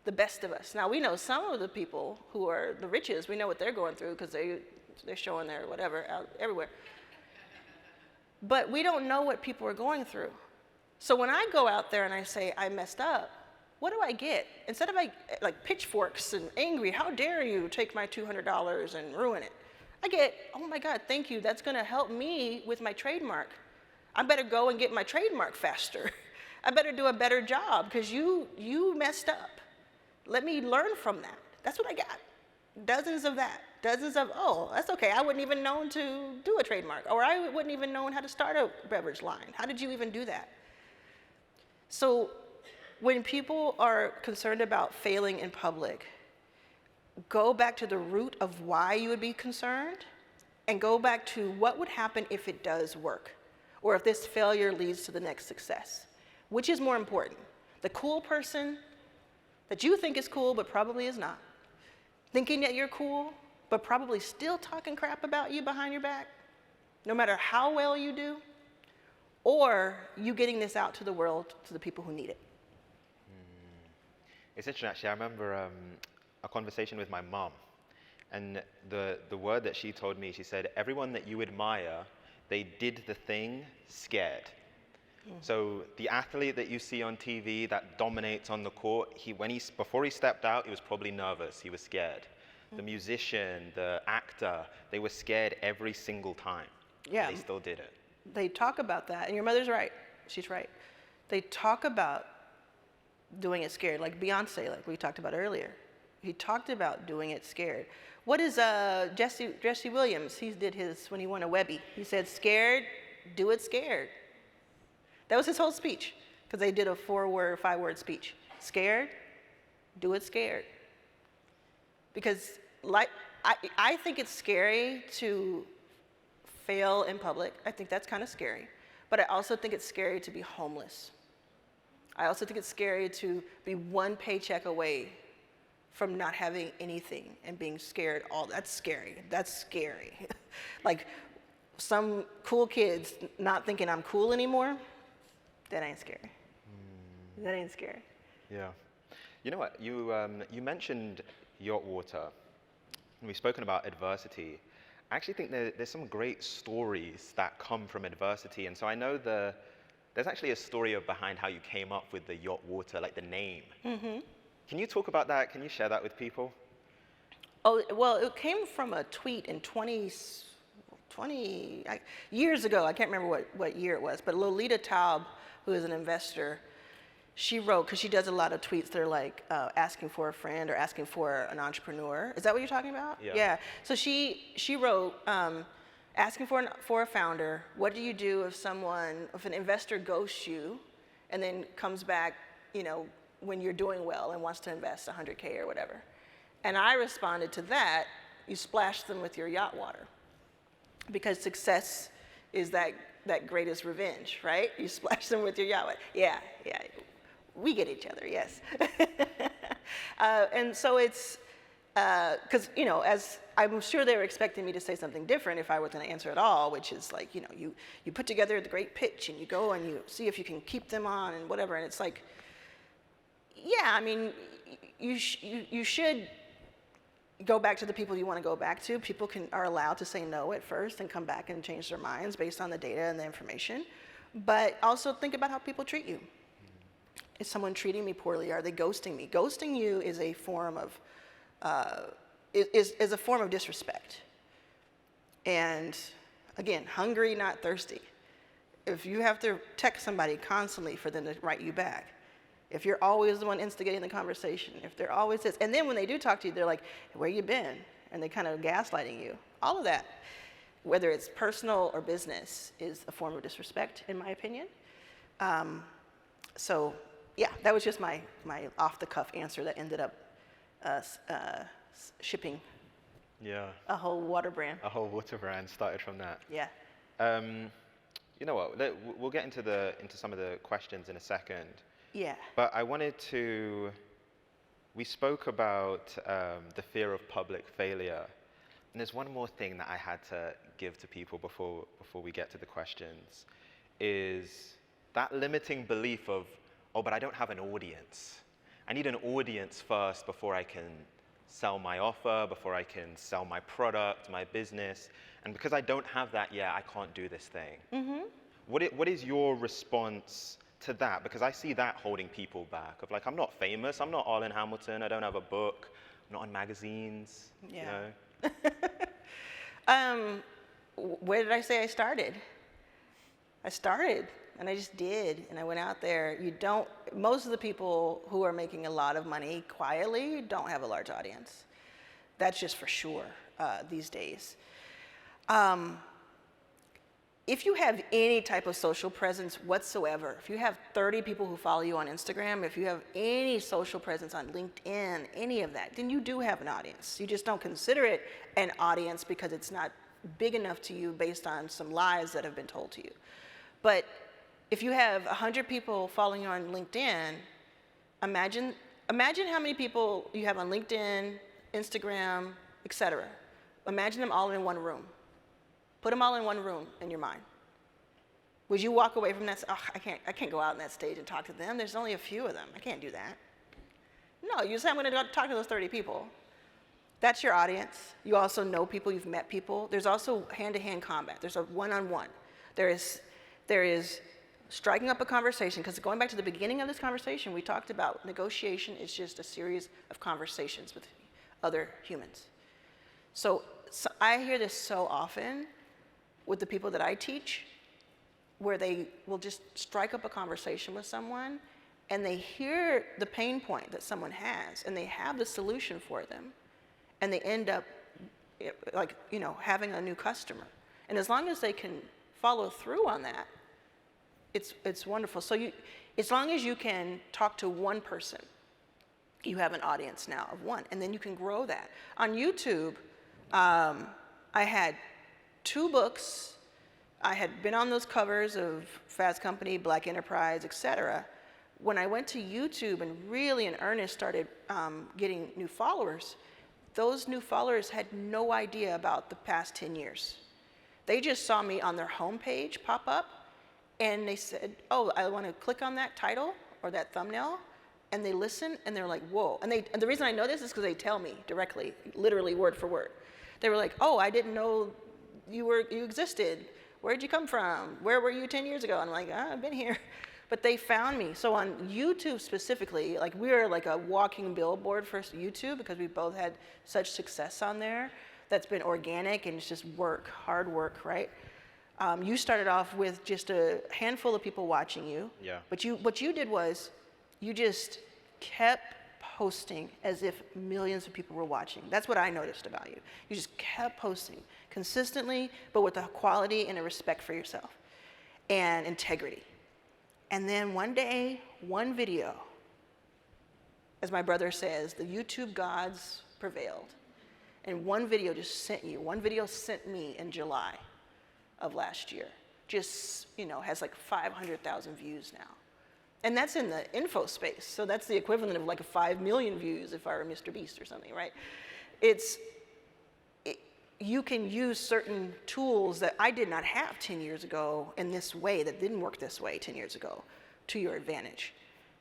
the best of us. Now, we know some of the people who are the richest, we know what they're going through because they're showing their whatever out everywhere. But we don't know what people are going through. So when I go out there and I say, I messed up, what do I get? Instead of like pitchforks and angry, how dare you take my $200 and ruin it? I get, oh my God, thank you. That's going to help me with my trademark. I better go and get my trademark faster. I better do a better job because you messed up. Let me learn from that. That's what I got. Dozens of that. Dozens of, oh, that's okay. I wouldn't even known to do a trademark, or I wouldn't even known how to start a beverage line. How did you even do that? So when people are concerned about failing in public, go back to the root of why you would be concerned and go back to what would happen if it does work, or if this failure leads to the next success. Which is more important? The cool person that you think is cool but probably is not, thinking that you're cool but probably still talking crap about you behind your back, no matter how well you do, or you getting this out to the world, to the people who need it? It's interesting, actually. I remember a conversation with my mom, and the word that she told me, she said, everyone that you admire, they did the thing scared. So the athlete that you see on TV that dominates on the court, before he stepped out, he was probably nervous. He was scared. The musician, the actor, they were scared every single time. Yeah. They still did it. They talk about that, and your mother's right. She's right. They talk about doing it scared, like Beyonce, like we talked about earlier. He talked about doing it scared. What is Jesse Williams? He did his when he won a Webby. He said, "Scared, do it scared." That was his whole speech, because they did a 5-word speech. Scared, do it scared. Because I think it's scary to fail in public. I think that's kind of scary. But I also think it's scary to be homeless. I also think it's scary to be one paycheck away from not having anything and being scared. That's scary. That's scary. Like some cool kids not thinking I'm cool anymore. That ain't scary. That ain't scary. Yeah. You know what? You mentioned yacht water, and we've spoken about adversity. I actually think there's some great stories that come from adversity, and so I know there's actually a story behind how you came up with the yacht water, like the name. Mm-hmm. Can you talk about that? Can you share that with people? Oh, well, it came from a tweet in years ago. I can't remember what year it was, but Lolita Taub, who is an investor, she wrote, because she does a lot of tweets that are like asking for a friend or asking for an entrepreneur. Is that what you're talking about? Yeah. So she wrote, asking for a founder, what do you do if an investor ghosts you and then comes back, when you're doing well and wants to invest $100K or whatever? And I responded to that, you splash them with your yacht water. Because success is that greatest revenge, right? You splash them with your yacht water. Yeah. We get each other, yes. And so it's, because, as I'm sure they were expecting me to say something different if I was going to answer at all, which is like, you put together the great pitch and you go and you see if you can keep them on and whatever. And it's like, yeah, I mean, you should go back to the people you want to go back to. People are allowed to say no at first and come back and change their minds based on the data and the information. But also think about how people treat you. Is someone treating me poorly? Are they ghosting me? Ghosting you is a form of is a form of disrespect. And again, hungry, not thirsty. If you have to text somebody constantly for them to write you back, if you're always the one instigating the conversation, if they're always this, and then when they do talk to you, they're like, where you been? And they kind of gaslighting you. All of that, whether it's personal or business, is a form of disrespect, in my opinion. So yeah, that was just my off-the-cuff answer that ended up shipping a whole water brand. A whole water brand started from that. Yeah. You know what? We'll get into some of the questions in a second. Yeah. But I wanted to. We spoke about the fear of public failure, and there's one more thing that I had to give to people before we get to the questions, is that limiting belief of, oh, but I don't have an audience. I need an audience first before I can sell my offer, before I can sell my product, my business. And because I don't have that yet, I can't do this thing. Mm-hmm. What is your response to that? Because I see that holding people back. Of like, I'm not famous, I'm not Arlan Hamilton, I don't have a book, I'm not in magazines. Yeah. You know? Where did I say I started? I started, and I just did, and I went out there. Most of the people who are making a lot of money quietly don't have a large audience. That's just for sure these days. If you have any type of social presence whatsoever, if you have 30 people who follow you on Instagram, if you have any social presence on LinkedIn, any of that, then you do have an audience. You just don't consider it an audience because it's not big enough to you based on some lies that have been told to you. But if you have 100 people following you on LinkedIn, imagine how many people you have on LinkedIn, Instagram, etc. Imagine them all in one room. Put them all in one room in your mind. Would you walk away from that? Oh, I can't go out on that stage and talk to them. There's only a few of them. I can't do that. No, you say I'm going to go talk to those 30 people. That's your audience. You also know people. You've met people. There's also hand-to-hand combat. There's a one-on-one. There is striking up a conversation, because going back to the beginning of this conversation, we talked about negotiation is just a series of conversations with other humans. So I hear this so often with the people that I teach, where they will just strike up a conversation with someone, and they hear the pain point that someone has, and they have the solution for them, and they end up having a new customer. And as long as they can follow through on that, it's wonderful. So as long as you can talk to one person, you have an audience now of one, and then you can grow that. On YouTube, I had 2 books. I had been on those covers of Fast Company, Black Enterprise, etc. When I went to YouTube and really in earnest started getting new followers, those new followers had no idea about the past 10 years. They just saw me on their homepage pop up, and they said, oh, I want to click on that title or that thumbnail, and they listen, and they're like, whoa. And the reason I know this is because they tell me directly, literally word for word. They were like, oh, I didn't know you existed. Where'd you come from? Where were you 10 years ago? And I'm like, I've been here. But they found me. So on YouTube specifically, like we are like a walking billboard for YouTube, because we both had such success on there. That's been organic, and it's just work, hard work, right? You started off with just a handful of people watching you. Yeah. But what you did was you just kept posting as if millions of people were watching. That's what I noticed about you. You just kept posting consistently, but with a quality and a respect for yourself and integrity. And then one day, one video, as my brother says, the YouTube gods prevailed. And one video sent me in July of last year. Just, has like 500,000 views now. And that's in the info space. So that's the equivalent of like 5 million views if I were Mr. Beast or something, right? You can use certain tools that I did not have 10 years ago in this way, that didn't work this way 10 years ago, to your advantage.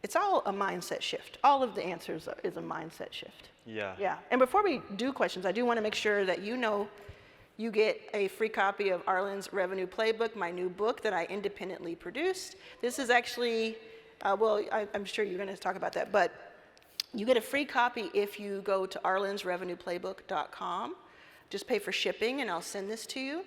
It's all a mindset shift. All of the answers is a mindset shift. Yeah. Yeah. And before we do questions, I do want to make sure that you get a free copy of Arlan's Revenue Playbook, my new book that I independently produced. This is actually, I'm sure you're going to talk about that, but You get a free copy if you go to arlansrevenueplaybook.com. Just pay for shipping and I'll send this to you.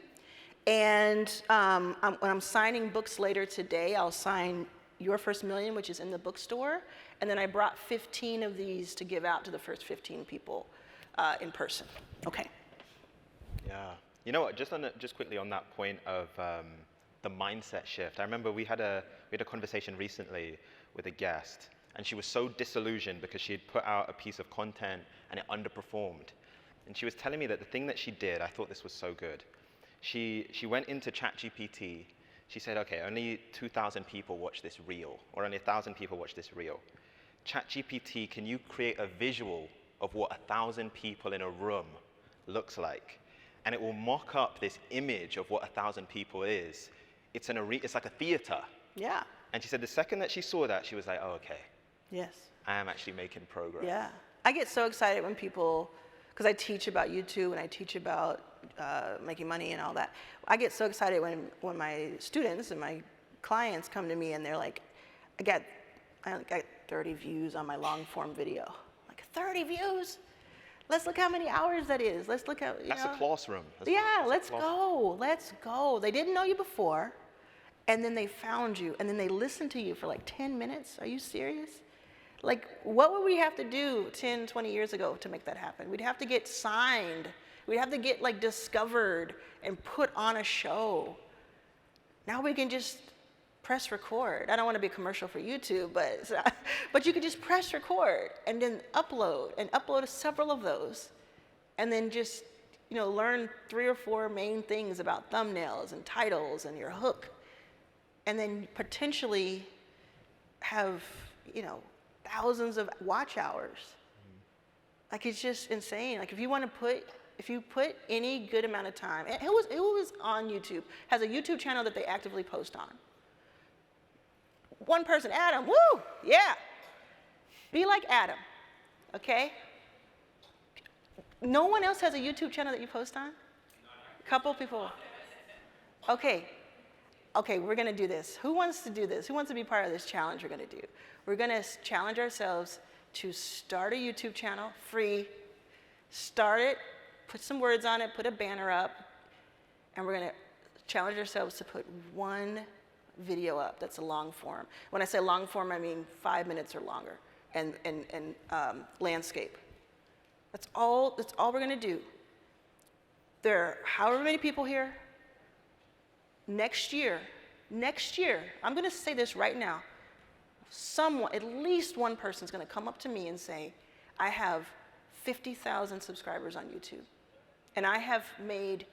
And when I'm signing books later today, I'll sign Your First Million, which is in the bookstore. And then I brought 15 of these to give out to the first 15 people in person. Okay. Yeah. You know what, just quickly on that point of the mindset shift. I remember we had a conversation recently with a guest, and she was so disillusioned because she had put out a piece of content and it underperformed. And she was telling me that the thing that she did, I thought this was so good. She went into ChatGPT. She said, okay, only 2,000 people watch this reel, or only 1,000 people watch this reel. ChatGPT, can you create a visual of what 1,000 people in a room looks like? And it will mock up this image of what 1,000 people is. It's like a theater. Yeah. And she said the second that she saw that, she was like, oh, okay. Yes. I am actually making progress. Yeah. I get so excited when people, because I teach about YouTube and I teach about making money and all that. I get so excited when my students and my clients come to me and they're like, I got 30 views on my long form video. Like 30 views? Let's look how many hours that is. Let's look at, That's a classroom. Let's go. They didn't know you before, and then they found you, and then they listened to you for like 10 minutes. Are you serious? Like, what would we have to do 10, 20 years ago to make that happen? We'd have to get signed. We'd have to get like discovered and put on a show. Now we can just press record. I don't want to be a commercial for YouTube, but you could just press record and then upload several of those, and then just learn 3 or 4 main things about thumbnails and titles and your hook, and then potentially have thousands of watch hours. Like, it's just insane. Like, if you put any good amount of time, and who was on YouTube has a YouTube channel that they actively post on. One person, Adam, woo, yeah. Be like Adam, okay? No one else has a YouTube channel that you post on? A couple people. Okay, we're gonna do this. Who wants to do this? Who wants to be part of this challenge we're gonna do? We're gonna challenge ourselves to start a YouTube channel, free. Start it, put some words on it, put a banner up, and we're gonna challenge ourselves to put one video up that's a long form. When I say long form, I mean 5 minutes or longer, and landscape. That's all we're gonna do. There are however many people here. Next year, I'm gonna say this right now, at least one person's gonna come up to me and say, I have 50,000 subscribers on YouTube, and I have made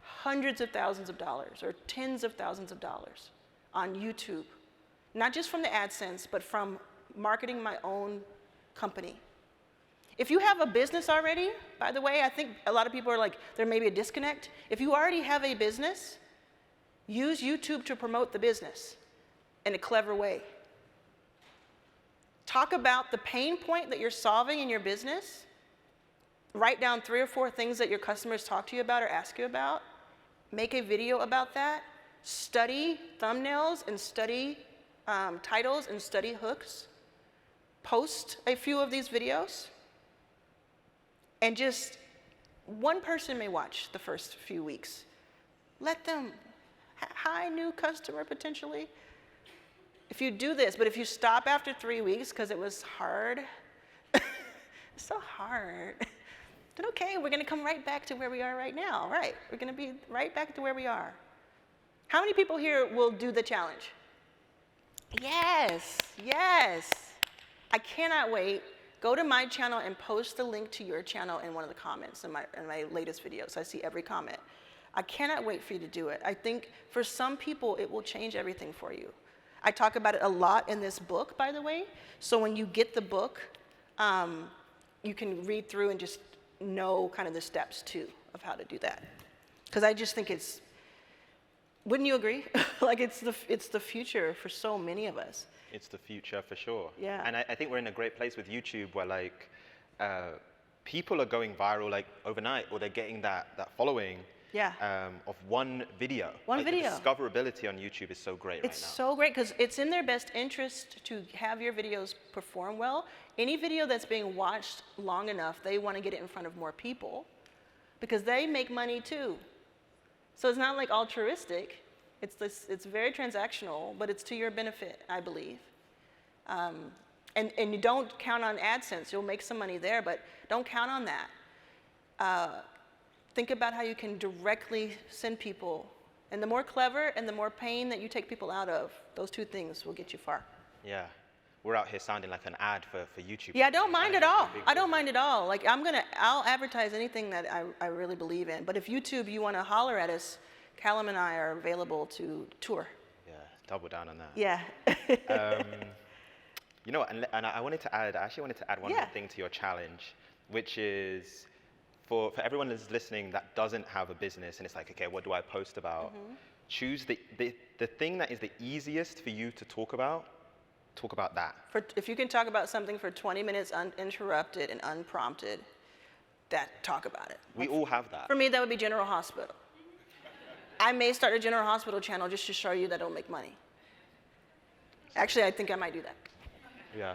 hundreds of thousands of dollars or tens of thousands of dollars on YouTube, not just from the AdSense, but from marketing my own company. If you have a business already, by the way, I think a lot of people are like, there may be a disconnect. If you already have a business, use YouTube to promote the business in a clever way. Talk about the pain point that you're solving in your business. Write down 3 or 4 things that your customers talk to you about or ask you about. Make a video about that. Study thumbnails and study titles and study hooks. Post a few of these videos. And just one person may watch the first few weeks. Let them, hi, new customer potentially. If you do this, but if you stop after 3 weeks because it was hard, it's so hard. Then okay, we're gonna come right back to where we are right now, right? We're gonna be right back to where we are. How many people here will do the challenge? Yes. I cannot wait. Go to my channel and post the link to your channel in one of the comments in my latest videos. I see every comment. I cannot wait for you to do it. I think for some people, it will change everything for you. I talk about it a lot in this book, by the way. So when you get the book, you can read through and just know kind of the steps too of how to do that. Because I just think wouldn't you agree? Like it's the future for so many of us. It's the future for sure. Yeah. And I think we're in a great place with YouTube where like people are going viral like overnight, or they're getting that following, of one video. One video. The discoverability on YouTube is so great right now. It's so great because it's in their best interest to have your videos perform well. Any video that's being watched long enough, they want to get it in front of more people because they make money too. So it's not like altruistic. It's very transactional, but it's to your benefit, I believe. And you don't count on AdSense. You'll make some money there, but don't count on that. Think about how you can directly send people. And the more clever and the more pain that you take people out of, those two things will get you far. Yeah. We're out here sounding like an ad for YouTube. Yeah, I don't mind at all. I don't mind at all. Like, I'll advertise anything that I really believe in. But if YouTube, you want to holler at us, Callum and I are available to tour. Yeah, double down on that. Yeah. You know what, and I actually wanted to add one more thing to your challenge, which is for everyone that's listening that doesn't have a business and it's like, okay, what do I post about? Choose the thing that is the easiest for you to talk about that. If you can talk about something for 20 minutes uninterrupted and unprompted, talk about it. We all have that. For me, that would be General Hospital. I may start a General Hospital channel just to show you that I don't make money. Actually, I think I might do that. Yeah.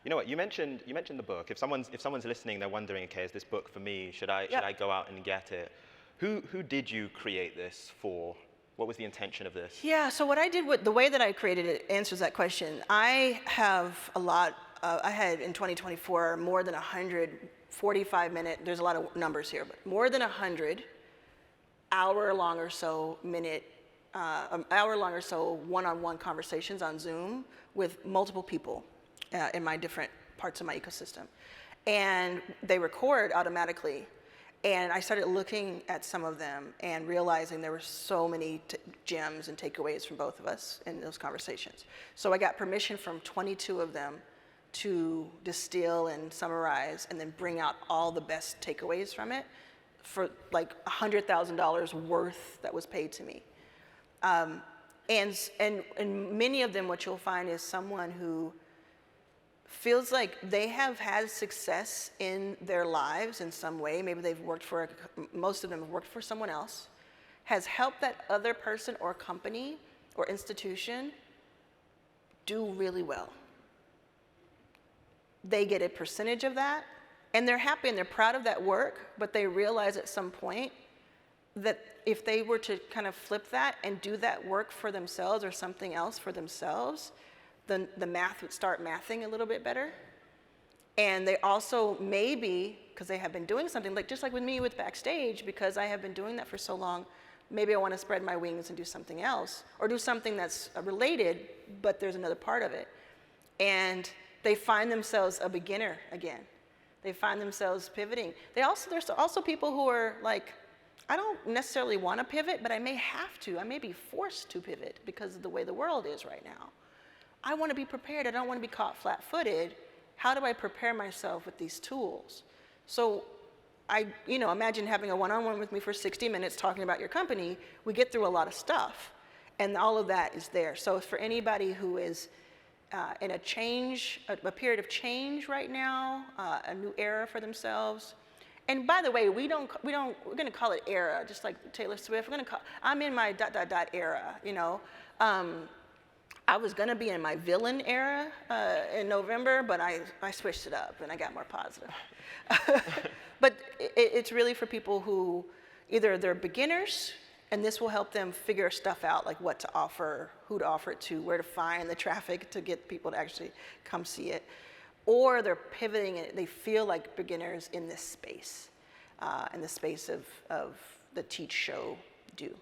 You know what? You mentioned the book. If someone's listening, they're wondering, okay, is this book for me? Should I go out and get it? Who did you create this for? What was the intention of this? Yeah. So what I did the way that I created it answers that question. I have a lot. I had in 2024 more than 100 45-minute. There's a lot of numbers here, but more than 100 hour-long or so one-on-one conversations on Zoom with multiple people in my different parts of my ecosystem. And they record automatically. And I started looking at some of them and realizing there were so many gems and takeaways from both of us in those conversations. So I got permission from 22 of them to distill and summarize and then bring out all the best takeaways from it for like $100,000 worth that was paid to me. And many of them, what you'll find is someone who feels like they have had success in their lives in some way. Maybe they've worked for, most of them have worked for someone else, has helped that other person or company or institution do really well. They get a percentage of that, and they're happy and they're proud of that work, but they realize at some point that if they were to kind of flip that and do that work for themselves or something else for themselves, then the math would start mathing a little bit better. And they also maybe, because they have been doing something, like just like with me with Backstage, because I have been doing that for so long, maybe I want to spread my wings and do something else, or do something that's related, but there's another part of it. And they find themselves a beginner again. They find themselves pivoting. There's also people who are like, I don't necessarily want to pivot, but I may have to. I may be forced to pivot because of the way the world is right now. I want to be prepared. I don't want to be caught flat-footed. How do I prepare myself with these tools? So imagine having a one-on-one with me for 60 minutes talking about your company. We get through a lot of stuff, and all of that is there. So for anybody who is in a period of change right now, a new era for themselves. And by the way, we're going to call it era, just like Taylor Swift. I'm in my ... era, you know. I was going to be in my villain era in November, but I switched it up and I got more positive. But it's really for people who either they're beginners, and this will help them figure stuff out, like what to offer, who to offer it to, where to find the traffic to get people to actually come see it. Or they're pivoting and they feel like beginners in this space, in the space of the teach, show, do.